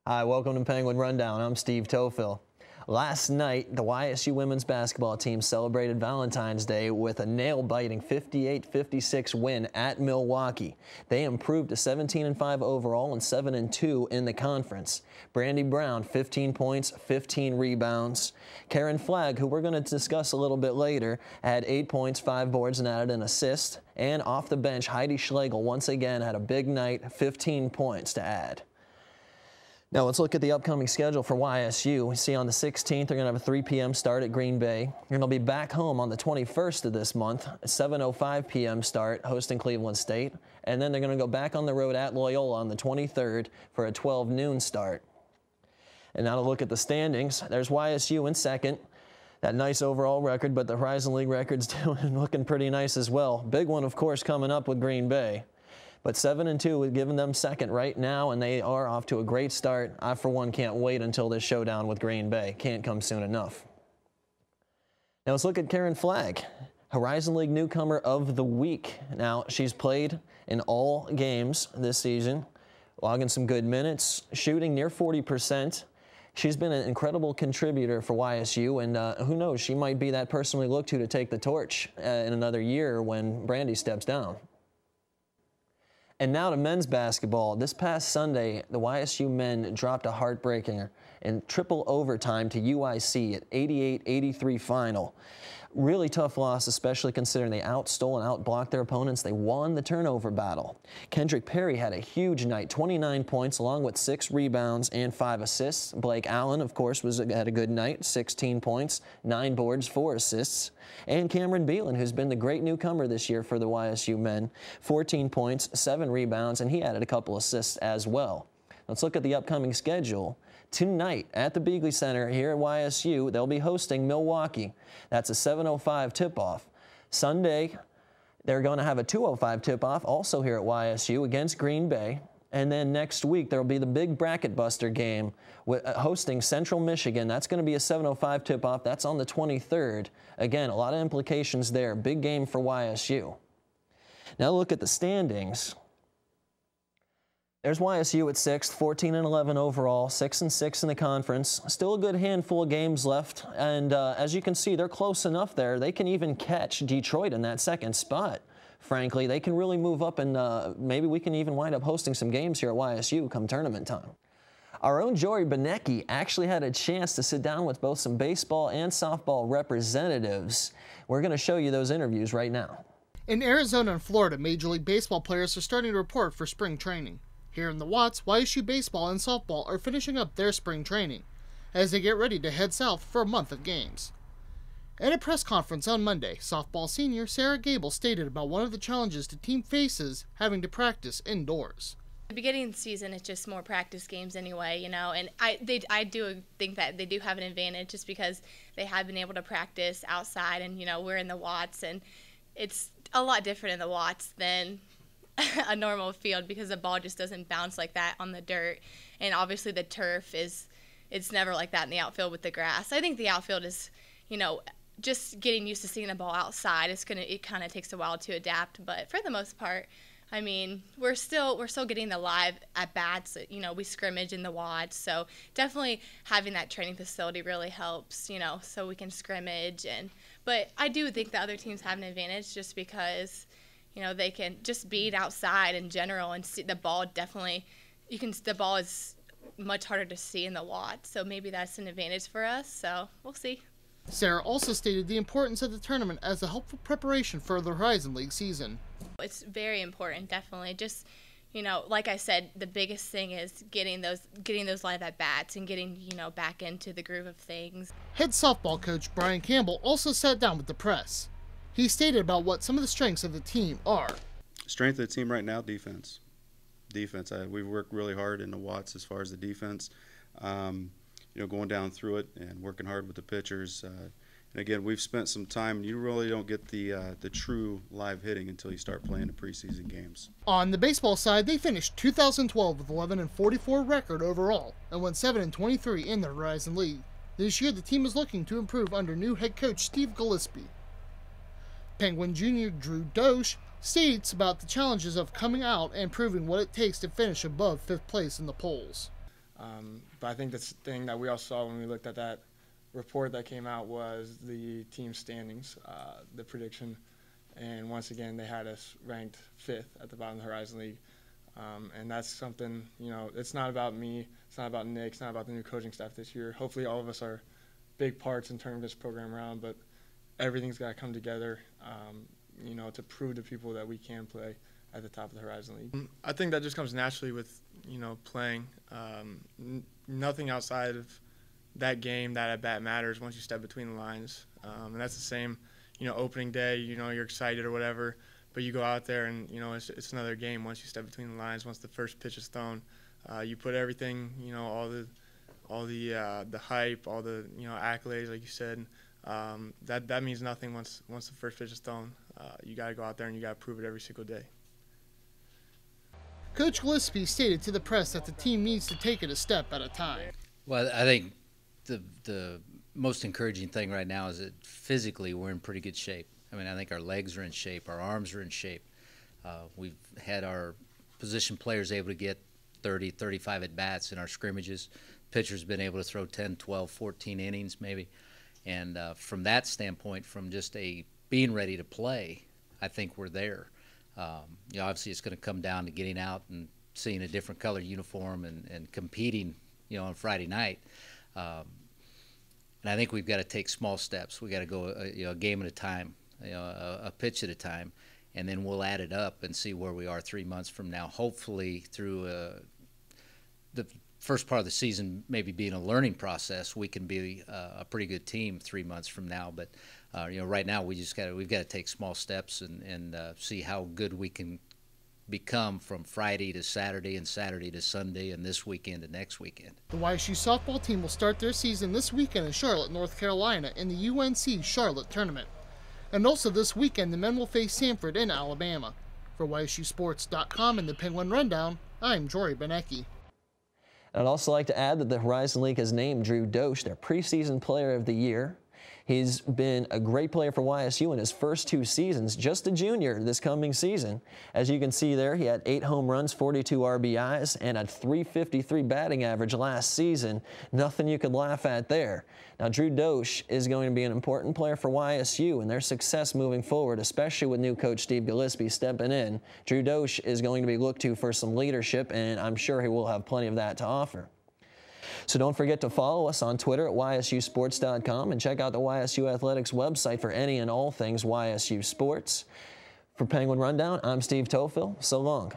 Hi, welcome to Penguin Rundown. I'm Steve Tofill. Last night, the YSU women's basketball team celebrated Valentine's Day with a nail-biting 58-56 win at Milwaukee. They improved to 17-5 overall and 7-2 in the conference. Brandy Brown, 15 points, 15 rebounds. Karen Flagg, who we're going to discuss a little bit later, had 8 points, 5 boards, and added an assist. And off the bench, Heidi Schlegel once again had a big night, 15 points to add. Now let's look at the upcoming schedule for YSU. We see on the 16th, they're going to have a 3 p.m. start at Green Bay. They're going to be back home on the 21st of this month, a 7:05 p.m. start, hosting Cleveland State. And then they're going to go back on the road at Loyola on the 23rd for a 12 noon start. And now to look at the standings, there's YSU in second. That nice overall record, but the Horizon League record's looking pretty nice as well. Big one, of course, coming up with Green Bay. But 7-2 is giving them second right now, and they are off to a great start. I, for one, can't wait until this showdown with Green Bay. Can't come soon enough. Now let's look at Karen Flagg, Horizon League Newcomer of the Week. Now, she's played in all games this season, logging some good minutes, shooting near 40%. She's been an incredible contributor for YSU, and who knows, she might be that person we look to take the torch in another year when Brandy steps down. And now to men's basketball. This past Sunday, the YSU men dropped a heartbreaker in triple overtime to UIC at 88-83 final. Really tough loss, especially considering they outstole and outblocked their opponents. They won the turnover battle. Kendrick Perry had a huge night, 29 points along with 6 rebounds and 5 assists. Blake Allen, of course, had a good night, 16 points, 9 boards, 4 assists. And Cameron Beelan, who's been the great newcomer this year for the YSU men, 14 points, 7 rebounds, and he added a couple assists as well. Let's look at the upcoming schedule. Tonight at the Beagley Center here at YSU, they'll be hosting Milwaukee. That's a 7:05 tip-off. Sunday, they're going to have a 2:05 tip-off also here at YSU against Green Bay. And then next week, there will be the big bracket buster game hosting Central Michigan. That's going to be a 7:05 tip-off. That's on the 23rd. Again, a lot of implications there. Big game for YSU. Now look at the standings. There's YSU at 6th, 14-11 overall, 6-6 in the conference. Still a good handful of games left, and as you can see, they're close enough there. They can even catch Detroit in that second spot. Frankly, they can really move up, and maybe we can even wind up hosting some games here at YSU come tournament time. Our own Jory Benecki actually had a chance to sit down with both some baseball and softball representatives. We're going to show you those interviews right now. In Arizona and Florida, Major League Baseball players are starting to report for spring training. Here in the Watts, YSU baseball and softball are finishing up their spring training as they get ready to head south for a month of games. At a press conference on Monday, softball senior Sarah Gable stated about one of the challenges the team faces having to practice indoors. The beginning of the season, it's just more practice games anyway, you know, and I do think that they do have an advantage just because they have been able to practice outside, and, you know, we're in the Watts, and it's a lot different in the Watts than a normal field because the ball just doesn't bounce like that on the dirt, and obviously the turf it's never like that in the outfield with the grass. I think the outfield is, you know, just getting used to seeing the ball outside. It kind of takes a while to adapt, but for the most part, I mean, we're still getting the live at bats. You know, we scrimmage in the Watts, so definitely having that training facility really helps, you know, so we can scrimmage. But I do think the other teams have an advantage just because, you know, they can just beat outside in general and see the ball. Definitely, the ball is much harder to see in the Watts, so maybe that's an advantage for us. So we'll see. Sarah also stated the importance of the tournament as a helpful preparation for the Horizon League season. It's very important, definitely. Just, you know, like I said, the biggest thing is getting those live at bats and getting, you know, back into the groove of things. Head softball coach Brian Campbell also sat down with the press. He stated about what some of the strengths of the team are. Strength of the team right now, defense. We've worked really hard in the Watts as far as the defense. You know, going down through it and working hard with the pitchers. And again, we've spent some time. You really don't get the true live hitting until you start playing the preseason games. On the baseball side, they finished 2012 with 11-44 record overall and went 7-23 in the Horizon League. This year, the team is looking to improve under new head coach Steve Gillespie. Penguin junior Drew Dosh states about the challenges of coming out and proving what it takes to finish above 5th place in the polls. But I think the thing that we all saw when we looked at that report that came out was the team standings, the prediction. And once again, they had us ranked 5th at the bottom of the Horizon League. And that's something, it's not about me, it's not about Nick, it's not about the new coaching staff this year. Hopefully all of us are big parts in turning this program around, but everything's got to come together, to prove to people that we can play at the top of the Horizon League. I think that just comes naturally with, playing. Nothing outside of that game, that at bat matters once you step between the lines. And that's the same, opening day, you're excited or whatever, but you go out there and, it's another game once you step between the lines, once the first pitch is thrown. You put everything, all the hype, all the, accolades, like you said, that means nothing once the first pitch is thrown. You got to go out there and you got to prove it every single day. Coach Gillespie stated to the press that the team needs to take it a step at a time. Well, I think the most encouraging thing right now is that physically we're in pretty good shape. I mean, I think our legs are in shape, our arms are in shape. We've had our position players able to get 30, 35 at-bats in our scrimmages. Pitcher's been able to throw 10, 12, 14 innings maybe. And from that standpoint, from just being ready to play, I think we're there. Obviously it's going to come down to getting out and seeing a different color uniform and competing, on Friday night. And I think we've got to take small steps. We've got to go a game at a time, a pitch at a time, and then we'll add it up and see where we are 3 months from now. Hopefully through the first part of the season maybe being a learning process, we can be a pretty good team 3 months from now. But right now we've got to take small steps and see how good we can become from Friday to Saturday and Saturday to Sunday and this weekend to next weekend. The YSU softball team will start their season this weekend in Charlotte, North Carolina in the UNC Charlotte tournament. And also this weekend the men will face Sanford in Alabama. For YSUsports.com and the Penguin Rundown, I'm Jory Benecki. I'd also like to add that the Horizon League has named Drew Dosch their preseason player of the year. He's been a great player for YSU in his first 2 seasons, just a junior this coming season. As you can see there, he had 8 home runs, 42 RBIs, and a .353 batting average last season. Nothing you could laugh at there. Now, Drew Dosch is going to be an important player for YSU and their success moving forward, especially with new coach Steve Gillespie stepping in. Drew Dosch is going to be looked to for some leadership, and I'm sure he will have plenty of that to offer. So don't forget to follow us on Twitter at YSUsports.com and check out the YSU Athletics website for any and all things YSU sports. For Penguin Rundown, I'm Steve Tofill. So long.